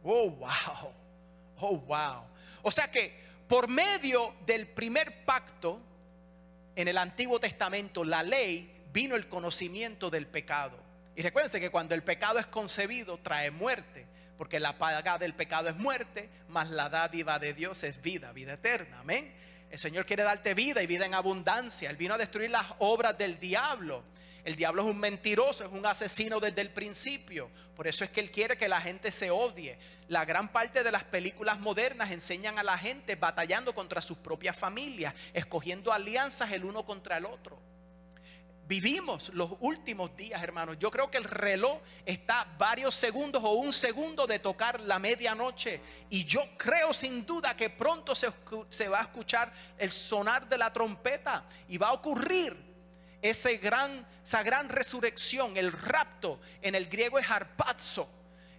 Oh wow, oh wow. O sea que por medio del primer pacto en el Antiguo Testamento, la ley, vino el conocimiento del pecado. Y recuérdense que cuando el pecado es concebido trae muerte, porque la paga del pecado es muerte, mas la dádiva de Dios es vida, vida eterna. Amén. El Señor quiere darte vida y vida en abundancia. Él vino a destruir las obras del diablo. El diablo es un mentiroso, es un asesino desde el principio. Por eso es que él quiere que la gente se odie. La gran parte de las películas modernas enseñan a la gente batallando contra sus propias familias, escogiendo alianzas el uno contra el otro. Vivimos los últimos días, hermanos. Yo creo que el reloj está varios segundos o un segundo de tocar la medianoche. Y yo creo sin duda que pronto se va a escuchar el sonar de la trompeta. Y va a ocurrir esa gran resurrección, el rapto. En el griego es harpazo.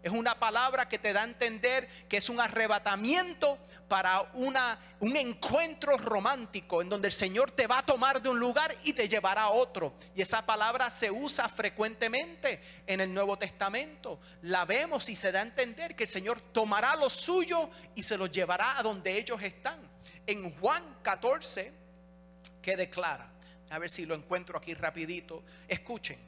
Es una palabra que te da a entender que es un arrebatamiento para un encuentro romántico, en donde el Señor te va a tomar de un lugar y te llevará a otro. Y esa palabra se usa frecuentemente en el Nuevo Testamento. La vemos y se da a entender que el Señor tomará lo suyo y se los llevará a donde ellos están. En Juan 14, que declara, a ver si lo encuentro aquí rapidito. Escuchen: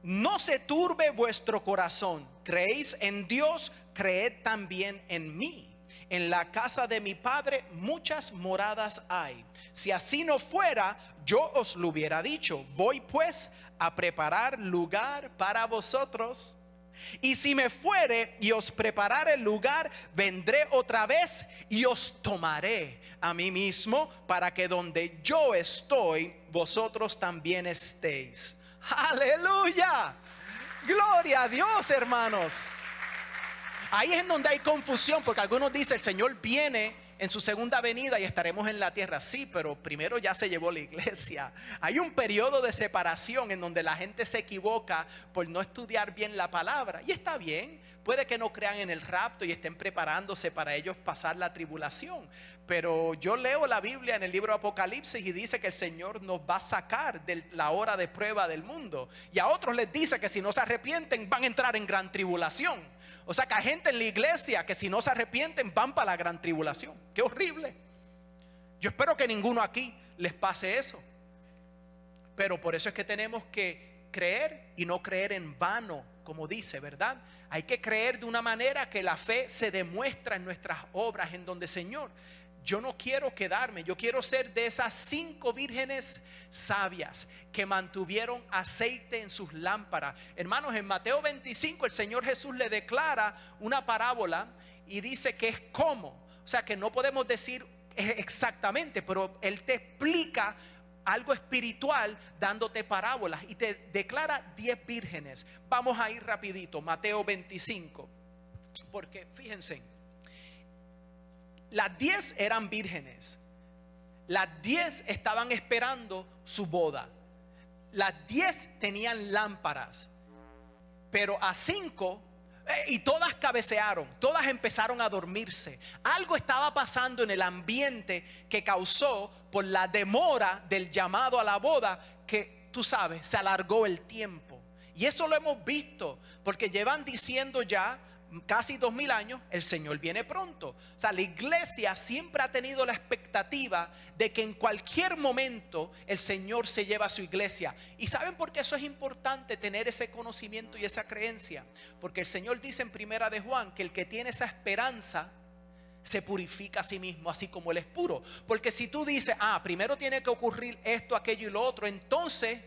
no se turbe vuestro corazón. Creéis en Dios, creed también en mí. En la casa de mi Padre muchas moradas hay. Si así no fuera, yo os lo hubiera dicho. Voy pues a preparar lugar para vosotros. Y si me fuere y os preparare el lugar, vendré otra vez y os tomaré a mí mismo, para que donde yo estoy, vosotros también estéis. Aleluya, gloria a Dios, hermanos. Ahí es en donde hay confusión, porque algunos dicen: el Señor viene en su segunda venida y estaremos en la tierra. Sí, pero primero ya se llevó la iglesia. Hay un periodo de separación en donde la gente se equivoca por no estudiar bien la palabra. Y está bien, puede que no crean en el rapto y estén preparándose para ellos pasar la tribulación. Pero yo leo la Biblia en el libro de Apocalipsis y dice que el Señor nos va a sacar de la hora de prueba del mundo. Y a otros les dice que si no se arrepienten van a entrar en gran tribulación. O sea que hay gente en la iglesia que si no se arrepienten van para la gran tribulación. Qué horrible. Yo espero que ninguno aquí les pase eso. Pero por eso es que tenemos que creer y no creer en vano, como dice, ¿verdad? Hay que creer de una manera que la fe se demuestra en nuestras obras, en donde, Señor, yo no quiero quedarme, yo quiero ser de esas 5 vírgenes sabias que mantuvieron aceite en sus lámparas. Hermanos, en Mateo 25 el Señor Jesús le declara una parábola y dice que es como. O sea que no podemos decir exactamente, pero Él te explica algo espiritual dándote parábolas y te declara 10 vírgenes. Vamos a ir rapidito, Mateo 25, porque fíjense, las 10 eran vírgenes. Las 10 estaban esperando su boda. Las 10 tenían lámparas. Pero a 5, y todas cabecearon, todas empezaron a dormirse. Algo estaba pasando en el ambiente que causó, por la demora del llamado a la boda, que tú sabes, se alargó el tiempo. Y eso lo hemos visto, porque llevan diciendo ya casi 2000 años, el Señor viene pronto. O sea, la iglesia siempre ha tenido la expectativa de que en cualquier momento el Señor se lleva a su iglesia. ¿Y saben por qué eso es importante, tener ese conocimiento y esa creencia? Porque el Señor dice en Primera de Juan que el que tiene esa esperanza se purifica a sí mismo, así como Él es puro. Porque si tú dices, primero tiene que ocurrir esto, aquello y lo otro, entonces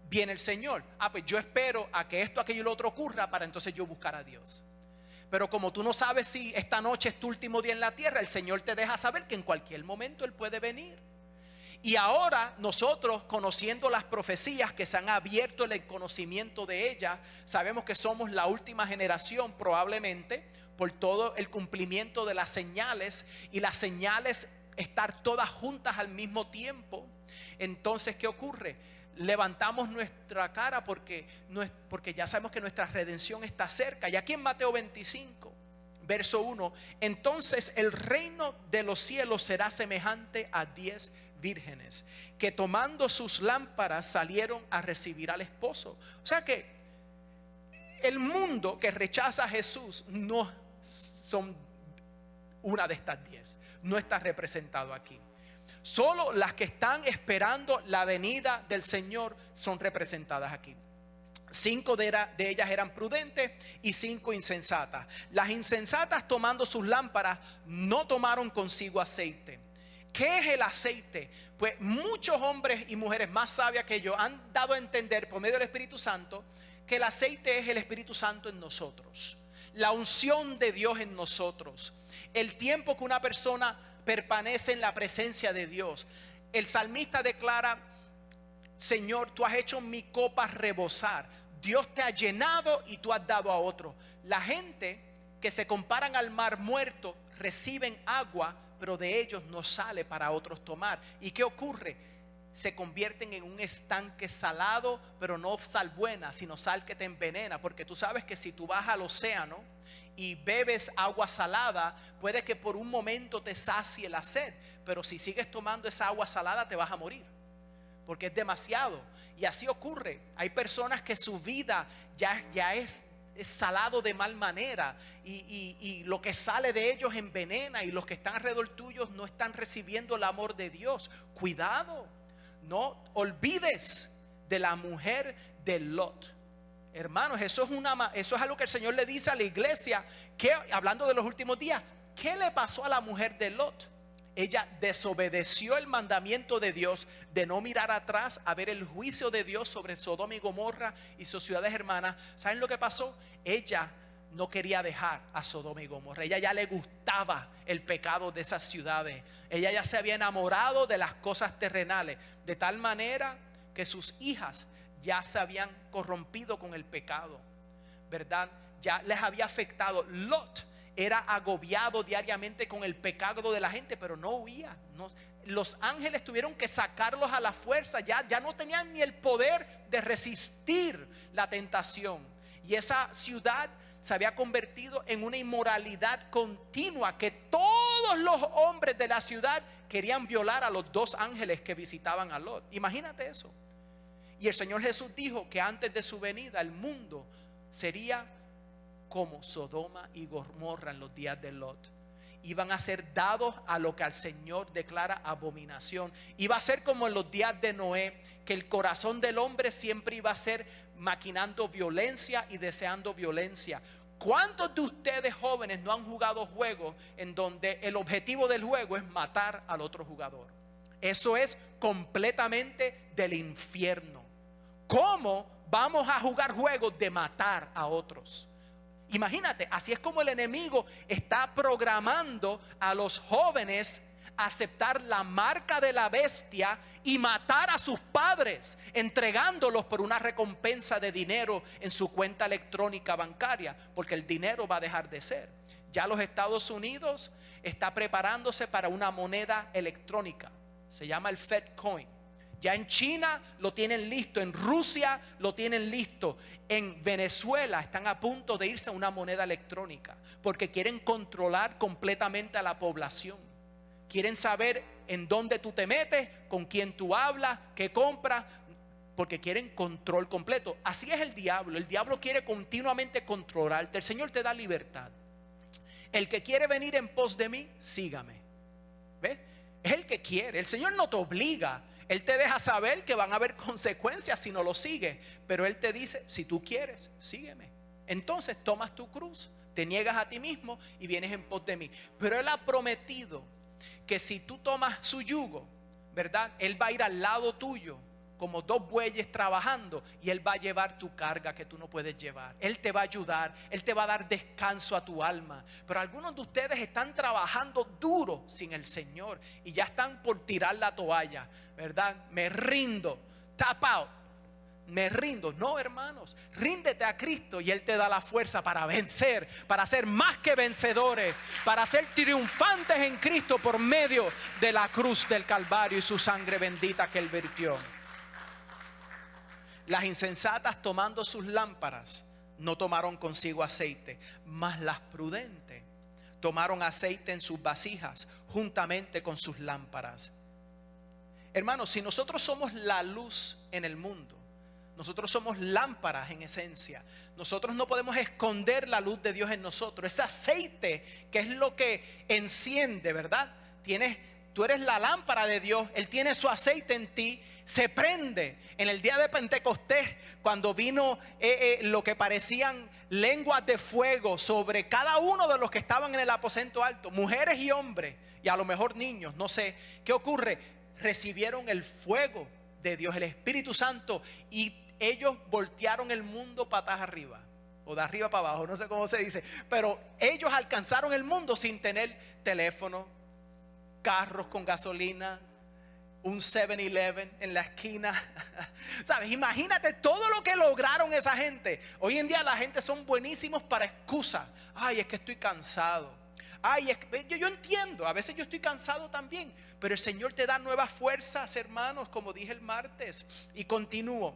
viene el Señor. Pues yo espero a que esto, aquello y lo otro ocurra para entonces yo buscar a Dios. Pero como tú no sabes si esta noche es tu último día en la tierra, el Señor te deja saber que en cualquier momento Él puede venir. Y ahora nosotros, conociendo las profecías que se han abierto el conocimiento de ellas, sabemos que somos la última generación probablemente, por todo el cumplimiento de las señales, y las señales estar todas juntas al mismo tiempo. Entonces, ¿qué ocurre? Levantamos nuestra cara porque ya sabemos que nuestra redención está cerca. Y aquí en Mateo 25, verso 1, entonces el reino de los cielos será semejante a 10 vírgenes que tomando sus lámparas salieron a recibir al esposo. O sea que el mundo que rechaza a Jesús no son una de estas 10, no está representado aquí. Solo las que están esperando la venida del Señor son representadas aquí. 5 de ellas eran prudentes y 5 insensatas. Las insensatas, tomando sus lámparas, no tomaron consigo aceite. ¿Qué es el aceite? Pues muchos hombres y mujeres más sabias que yo han dado a entender por medio del Espíritu Santo que el aceite es el Espíritu Santo en nosotros, la unción de Dios en nosotros, el tiempo que una persona permanece en la presencia de Dios. El salmista declara: Señor, tú has hecho mi copa rebosar. Dios te ha llenado y tú has dado a otro. La gente que se comparan al mar muerto reciben agua, pero de ellos no sale para otros tomar. ¿Y qué ocurre? Se convierten en un estanque salado, pero no sal buena, sino sal que te envenena. Porque tú sabes que si tú vas al océano y bebes agua salada, puede que por un momento te sacie la sed, pero si sigues tomando esa agua salada te vas a morir, porque es demasiado. Y así ocurre. Hay personas que su vida ya es salado de mal manera, y lo que sale de ellos envenena, y los que están alrededor tuyos no están recibiendo el amor de Dios. Cuidado, no olvides de la mujer de Lot. Hermanos, eso es algo que el Señor le dice a la iglesia, que hablando de los últimos días, ¿qué le pasó a la mujer de Lot? Ella desobedeció el mandamiento de Dios de no mirar atrás a ver el juicio de Dios sobre Sodoma y Gomorra y sus ciudades hermanas. ¿Saben lo que pasó? Ella no quería dejar a Sodoma y Gomorra. Ella ya le gustaba el pecado de esas ciudades. Ella ya se había enamorado de las cosas terrenales, de tal manera que sus hijas ya se habían corrompido con el pecado, ¿verdad? Ya les había afectado. Lot era agobiado diariamente con el pecado de la gente, pero no huía. Los ángeles tuvieron que sacarlos a la fuerza. Ya no tenían ni el poder de resistir la tentación. Y esa ciudad se había convertido en una inmoralidad continua, que todos los hombres de la ciudad querían violar a los 2 ángeles que visitaban a Lot. Imagínate eso. Y el Señor Jesús dijo que antes de su venida el mundo sería como Sodoma y Gomorra en los días de Lot. Iban a ser dados a lo que al Señor declara abominación. Iba a ser como en los días de Noé, que el corazón del hombre siempre iba a ser maquinando violencia y deseando violencia. ¿Cuántos de ustedes jóvenes no han jugado juegos en donde el objetivo del juego es matar al otro jugador? Eso es completamente del infierno. ¿Cómo vamos a jugar juegos de matar a otros? Imagínate, así es como el enemigo está programando a los jóvenes a aceptar la marca de la bestia y matar a sus padres, entregándolos por una recompensa de dinero en su cuenta electrónica bancaria, porque el dinero va a dejar de ser. Ya los Estados Unidos está preparándose para una moneda electrónica, se llama el Fed Coin. Ya en China lo tienen listo, en Rusia lo tienen listo, en Venezuela están a punto de irse a una moneda electrónica, porque quieren controlar completamente a la población. Quieren saber en dónde tú te metes, con quién tú hablas, qué compras, porque quieren control completo. Así es el diablo. El diablo quiere continuamente controlarte. El Señor te da libertad. El que quiere venir en pos de mí, sígame. ¿Ves? Es el que quiere. El Señor no te obliga. Él te deja saber que van a haber consecuencias si no lo sigues. Pero Él te dice, si tú quieres, sígueme. Entonces tomas tu cruz, te niegas a ti mismo y vienes en pos de mí. Pero Él ha prometido que si tú tomas su yugo, ¿verdad? Él va a ir al lado tuyo como dos bueyes trabajando, y Él va a llevar tu carga que tú no puedes llevar. Él te va a ayudar, Él te va a dar descanso a tu alma. Pero algunos de ustedes están trabajando duro sin el Señor y ya están por tirar la toalla, ¿verdad? Me rindo, tap out, me rindo. No, hermanos, ríndete a Cristo y Él te da la fuerza para vencer, para ser más que vencedores, para ser triunfantes en Cristo por medio de la cruz del Calvario y su sangre bendita que Él vertió. Las insensatas, tomando sus lámparas, no tomaron consigo aceite, mas las prudentes tomaron aceite en sus vasijas juntamente con sus lámparas. Hermanos, si nosotros somos la luz en el mundo, nosotros somos lámparas en esencia. Nosotros no podemos esconder la luz de Dios en nosotros. Ese aceite que es lo que enciende, ¿verdad? Tú eres la lámpara de Dios. Él tiene su aceite en ti. Se prende. En el día de Pentecostés, cuando vino lo que parecían lenguas de fuego sobre cada uno de los que estaban en el aposento alto, mujeres y hombres, y a lo mejor niños, no sé. ¿Qué ocurre? Recibieron el fuego de Dios, el Espíritu Santo, y ellos voltearon el mundo patas arriba, o de arriba para abajo, no sé cómo se dice, pero ellos alcanzaron el mundo sin tener teléfono, carros con gasolina, un 7-Eleven en la esquina. ¿Sabes? Imagínate todo lo que lograron esa gente. Hoy en día la gente son buenísimos para excusas. Ay, es que estoy cansado. Ay, yo entiendo, a veces yo estoy cansado también, pero el Señor te da nuevas fuerzas, hermanos, como dije el martes. Y continúo.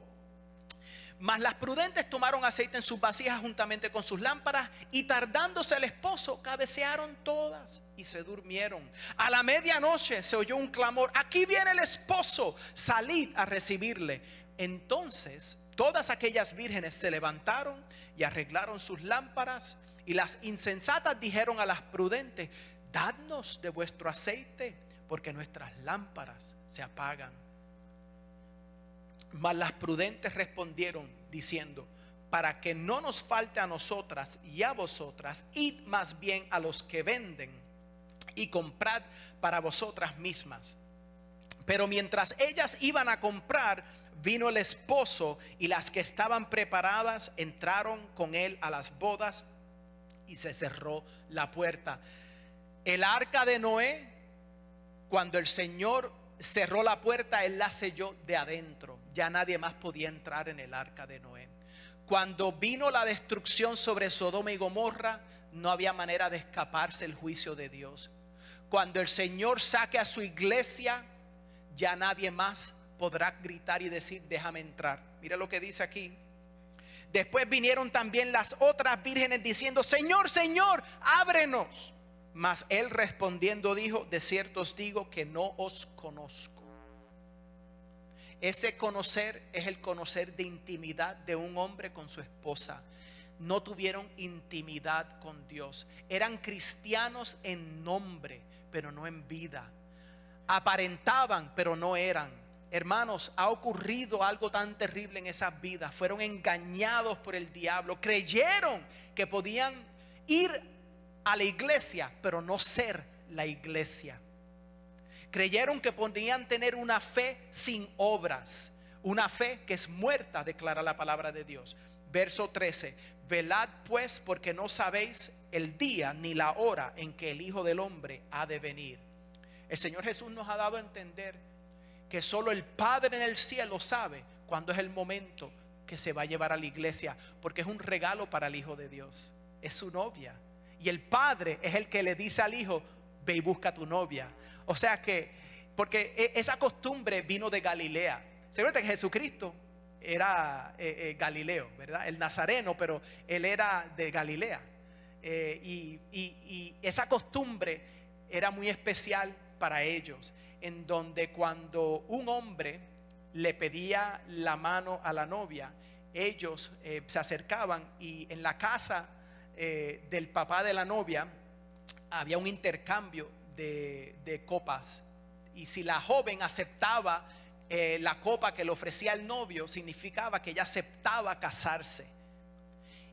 Mas las prudentes tomaron aceite en sus vasijas juntamente con sus lámparas, y tardándose el esposo, cabecearon todas y se durmieron. A la medianoche se oyó un clamor: aquí viene el esposo, salid a recibirle. Entonces todas aquellas vírgenes se levantaron y arreglaron sus lámparas. Y las insensatas dijeron a las prudentes: dadnos de vuestro aceite, porque nuestras lámparas se apagan. Mas las prudentes respondieron diciendo: para que no nos falte a nosotras y a vosotras, id más bien a los que venden y comprad para vosotras mismas. Pero mientras ellas iban a comprar, vino el esposo, y las que estaban preparadas entraron con él a las bodas, y se cerró la puerta. El arca de Noé, cuando el Señor cerró la puerta, Él la selló de adentro. Ya nadie más podía entrar en el arca de Noé. Cuando vino la destrucción sobre Sodoma y Gomorra, no había manera de escaparse el juicio de Dios. Cuando el Señor saque a su iglesia, ya nadie más podrá gritar y decir: déjame entrar. Mira lo que dice aquí. Después vinieron también las otras vírgenes diciendo: Señor, Señor, ábrenos. Mas él respondiendo dijo: de cierto os digo que no os conozco. Ese conocer es el conocer de intimidad de un hombre con su esposa. No tuvieron intimidad con Dios. Eran cristianos en nombre, pero no en vida. Aparentaban, pero no eran. Hermanos, ha ocurrido algo tan terrible en esas vidas. Fueron engañados por el diablo. Creyeron que podían ir a la iglesia, pero no ser la iglesia. Creyeron que podían tener una fe sin obras, una fe que es muerta, declara la palabra de Dios. Verso 13: velad pues, porque no sabéis el día ni la hora en que el Hijo del Hombre ha de venir. El Señor Jesús nos ha dado a entender que solo el Padre en el cielo sabe cuándo es el momento que se va a llevar a la iglesia, porque es un regalo para el Hijo de Dios, es su novia. Y el Padre es el que le dice al Hijo: ve y busca a tu novia. O sea que, porque esa costumbre vino de Galilea. Se recuerda que Jesucristo era Galileo, ¿verdad? El nazareno, pero él era de Galilea. Y esa costumbre era muy especial para ellos, en donde cuando un hombre le pedía la mano a la novia, ellos se acercaban y en la casa del papá de la novia había un intercambio de copas. Y si la joven aceptaba la copa que le ofrecía el novio, significaba que ella aceptaba casarse.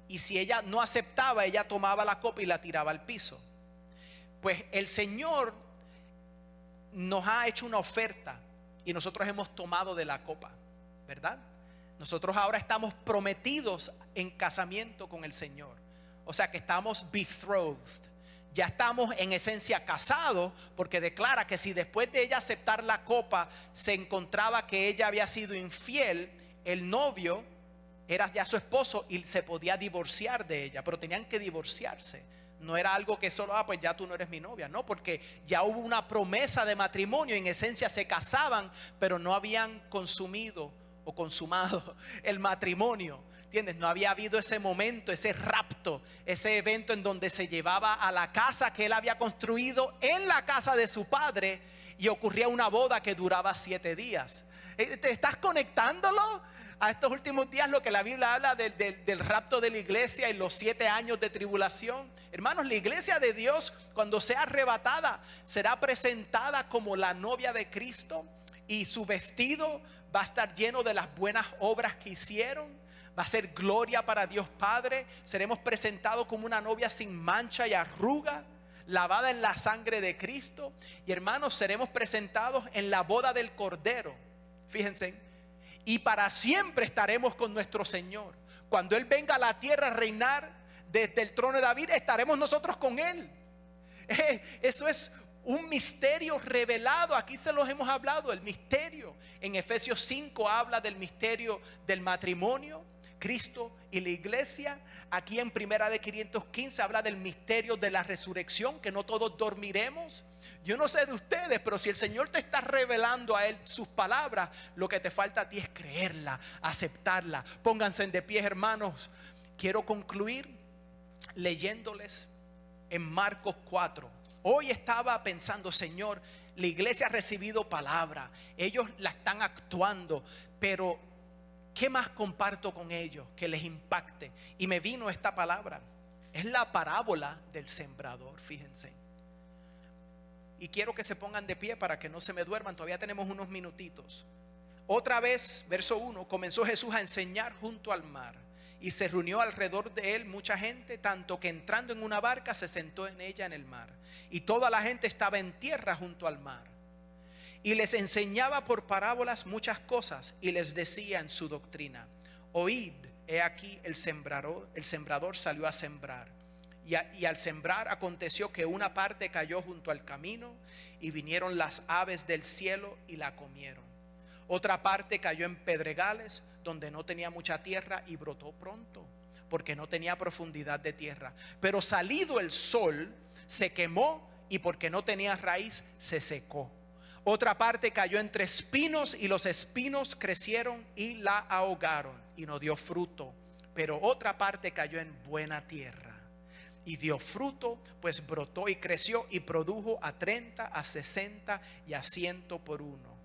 Y si ella no aceptaba, ella tomaba la copa y la tiraba al piso. Pues el Señor nos ha hecho una oferta y nosotros hemos tomado de la copa, ¿verdad? Nosotros ahora estamos prometidos en casamiento con el Señor. O sea que estamos betrothed. Ya estamos en esencia casados, porque declara que si después de ella aceptar la copa se encontraba que ella había sido infiel, el novio era ya su esposo y se podía divorciar de ella, pero tenían que divorciarse. No era algo que solo, pues ya tú no eres mi novia, no, porque ya hubo una promesa de matrimonio. En esencia se casaban, pero no habían consumido o consumado el matrimonio. ¿Entiendes? No había habido ese momento, ese rapto, ese evento en donde se llevaba a la casa que él había construido en la casa de su padre y ocurría una boda que duraba 7 días. ¿Te estás conectándolo a estos últimos días, lo que la Biblia habla del rapto de la iglesia y los 7 años de tribulación? Hermanos, la iglesia de Dios, cuando sea arrebatada, será presentada como la novia de Cristo y su vestido va a estar lleno de las buenas obras que hicieron. Va a ser gloria para Dios Padre. Seremos presentados como una novia sin mancha y arruga, lavada en la sangre de Cristo. Y hermanos, seremos presentados en la boda del Cordero. Fíjense. Y para siempre estaremos con nuestro Señor. Cuando Él venga a la tierra a reinar desde el trono de David, estaremos nosotros con Él. Eso es un misterio revelado. Aquí se los hemos hablado, el misterio. En Efesios 5 habla del misterio del matrimonio, Cristo y la iglesia. Aquí en Primera de Corintios 15 habla del misterio de la resurrección, que no todos dormiremos. Yo no sé de ustedes, pero si el Señor te está revelando a Él sus palabras, lo que te falta a ti es creerla, aceptarla. Pónganse de pie, hermanos. Quiero concluir leyéndoles en Marcos 4. Hoy estaba pensando, Señor, la iglesia ha recibido palabra, ellos la están actuando, pero ¿qué más comparto con ellos que les impacte? Y me vino esta palabra. Es la parábola del sembrador, fíjense. Y quiero que se pongan de pie para que no se me duerman. Todavía tenemos unos minutitos. Otra vez, verso 1, comenzó Jesús a enseñar junto al mar. Y se reunió alrededor de él mucha gente, tanto que entrando en una barca se sentó en ella en el mar. Y toda la gente estaba en tierra junto al mar. Y les enseñaba por parábolas muchas cosas y les decía en su doctrina: oíd, he aquí el sembrador salió a sembrar. Y al sembrar aconteció que una parte cayó junto al camino y vinieron las aves del cielo y la comieron. Otra parte cayó en pedregales donde no tenía mucha tierra y brotó pronto, porque no tenía profundidad de tierra. Pero salido el sol se quemó y porque no tenía raíz se secó. Otra parte cayó entre espinos y los espinos crecieron y la ahogaron y no dio fruto. Pero otra parte cayó en buena tierra y dio fruto, pues brotó y creció y produjo a 30, a 60 y a 100 por uno.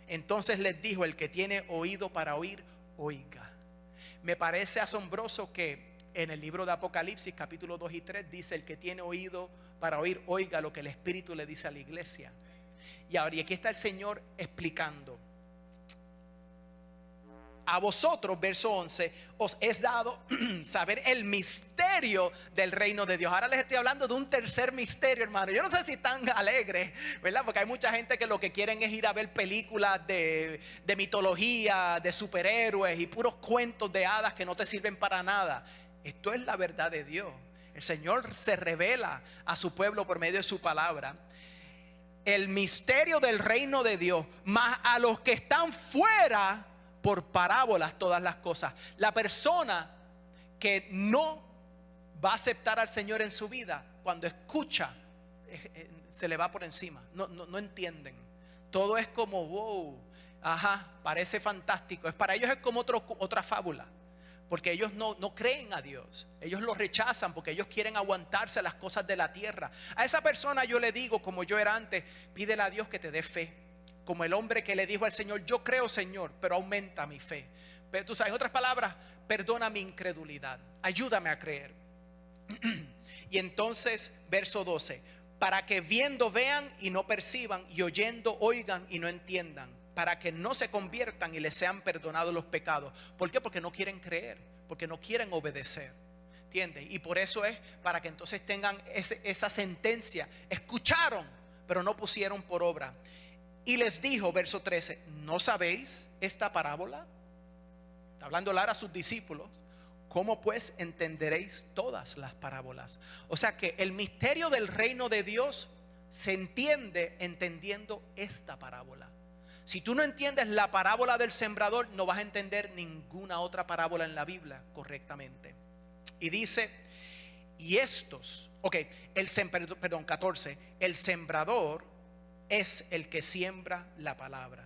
Entonces les dijo: el que tiene oído para oír, oiga. Me parece asombroso que en el libro de Apocalipsis capítulo 2 y 3 dice: el que tiene oído para oír, oiga lo que el Espíritu le dice a la iglesia. Y ahora, y aquí está el Señor explicando: a vosotros, verso 11, os es dado saber el misterio del reino de Dios. Ahora les estoy hablando de un tercer misterio, hermano. Yo no sé si están alegres, ¿verdad? Porque hay mucha gente que lo que quieren es ir a ver películas de mitología, de superhéroes y puros cuentos de hadas que no te sirven para nada. Esto es la verdad de Dios. El Señor se revela a su pueblo por medio de su palabra. El misterio del reino de Dios, más a los que están fuera, por parábolas todas las cosas. La persona que no va a aceptar al Señor en su vida, cuando escucha, se le va por encima. No entienden. Todo es como wow, ajá, parece fantástico. Para ellos es como otra fábula, porque ellos no creen a Dios. Ellos lo rechazan porque ellos quieren aguantarse las cosas de la tierra. A esa persona yo le digo, como yo era antes: pídele a Dios que te dé fe. como el hombre que le dijo al Señor: yo creo, Señor, pero aumenta mi fe. Pero tú sabes, en otras palabras, perdona mi incredulidad, ayúdame a creer. Y entonces, verso 12: para que viendo vean y no perciban, y oyendo oigan y no entiendan, para que no se conviertan y les sean perdonados los pecados. ¿Por qué? Porque no quieren creer, porque no quieren obedecer. ¿Entiendes? Y por eso es para que entonces tengan esa sentencia. Escucharon, pero no pusieron por obra. Y les dijo, verso 13: ¿no sabéis esta parábola? Está hablando Lara a sus discípulos. ¿Cómo pues entenderéis todas las parábolas? O sea que el misterio del reino de Dios se entiende entendiendo esta parábola. Si tú no entiendes la parábola del sembrador, no vas a entender ninguna otra parábola en la Biblia correctamente. Y dice: y estos, 14, el sembrador es el que siembra la palabra.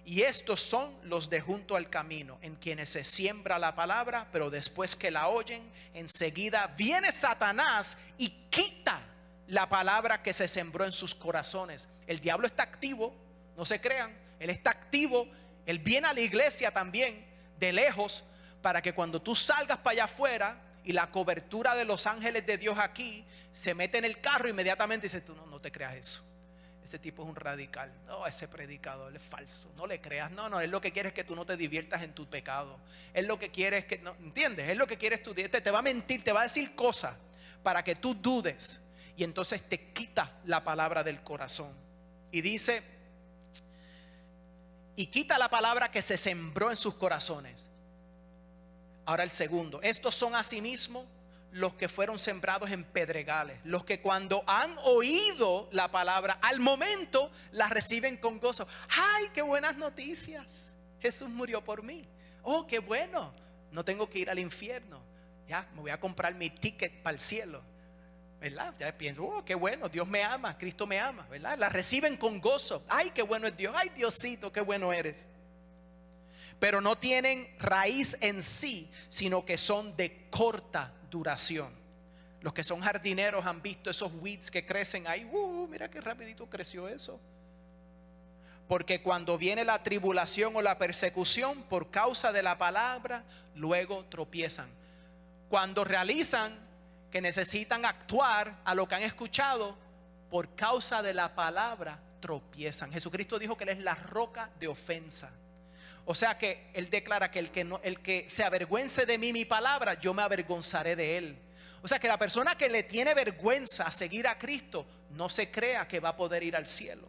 Y estos son los de junto al camino, en quienes se siembra la palabra, pero después que la oyen, enseguida viene Satanás y quita la palabra que se sembró en sus corazones. El diablo está activo, no se crean, él está activo. Él viene a la iglesia también de lejos, para que cuando tú salgas para allá afuera y la cobertura de los ángeles de Dios aquí se mete en el carro, inmediatamente dice: tú no te creas eso. Ese tipo es un radical. No, ese predicador es falso. No le creas. No, él lo que quiere es que tú no te diviertas en tu pecado. Él lo que quiere es que, no, ¿entiendes? Él lo que quiere es tu te va a mentir, te va a decir cosas para que tú dudes. Y entonces te quita la palabra del corazón. Y dice: y quita la palabra que se sembró en sus corazones. Ahora el segundo: estos son asimismo los que fueron sembrados en pedregales, los que cuando han oído la palabra, al momento la reciben con gozo. ¡Ay, qué buenas noticias! Jesús murió por mí. ¡Oh, qué bueno! No tengo que ir al infierno. Ya, me voy a comprar mi ticket para el cielo, ¿verdad? Ya pienso: ¡oh, qué bueno! Dios me ama, Cristo me ama, ¿verdad? La reciben con gozo. ¡Ay, qué bueno es Dios! ¡Ay, Diosito, qué bueno eres! Pero no tienen raíz en sí, sino que son de corta duración. Los que son jardineros han visto esos weeds que crecen ahí. Mira qué rapidito creció eso. Porque cuando viene la tribulación o la persecución por causa de la palabra, luego tropiezan. Cuando realizan que necesitan actuar a lo que han escuchado, por causa de la palabra tropiezan. Jesucristo dijo que Él es la roca de ofensa. O sea que Él declara que el que se avergüence de mí, mi palabra, yo me avergonzaré de él. O sea que la persona que le tiene vergüenza a seguir a Cristo, no se crea que va a poder ir al cielo.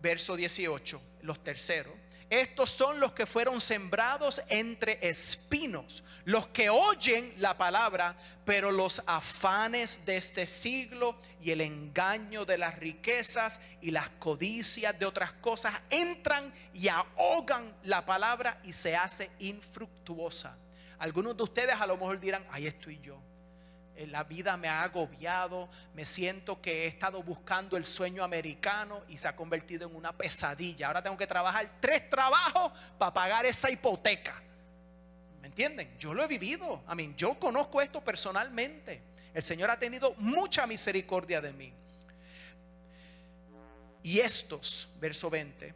Verso 18, los terceros: estos son los que fueron sembrados entre espinos, los que oyen la palabra, pero los afanes de este siglo y el engaño de las riquezas y las codicias de otras cosas entran y ahogan la palabra y se hace infructuosa. Algunos de ustedes a lo mejor dirán: ahí estoy yo. La vida me ha agobiado, me siento que he estado buscando el sueño americano y se ha convertido en una pesadilla. Ahora tengo que trabajar 3 trabajos para pagar esa hipoteca. ¿Me entienden? Yo lo he vivido. Yo conozco esto personalmente. El Señor ha tenido mucha misericordia de mí. Y estos, verso 20,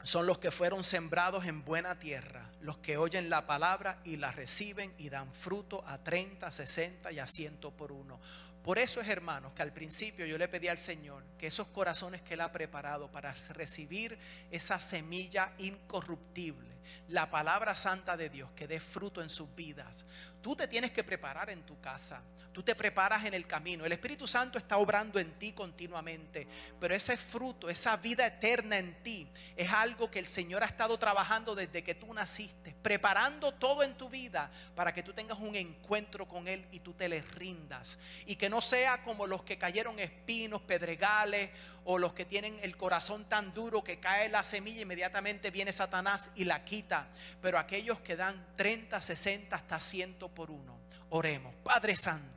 son los que fueron sembrados en buena tierra, los que oyen la palabra y la reciben y dan fruto a 30, 60 y a 100 por uno. Por eso es, hermanos, que al principio yo le pedí al Señor que esos corazones que Él ha preparado para recibir esa semilla incorruptible, la palabra santa de Dios, que dé fruto en sus vidas. Tú te tienes que preparar en tu casa. Tú te preparas en el camino. El Espíritu Santo está obrando en ti continuamente. Pero ese fruto, esa vida eterna en ti, es algo que el Señor ha estado trabajando desde que tú naciste, preparando todo en tu vida para que tú tengas un encuentro con Él y tú te le rindas. Y que no sea como los que cayeron espinos, pedregales, o los que tienen el corazón tan duro que cae la semilla, inmediatamente viene Satanás y la quita. Pero aquellos que dan 30, 60 hasta 100 por uno. Oremos. Padre Santo,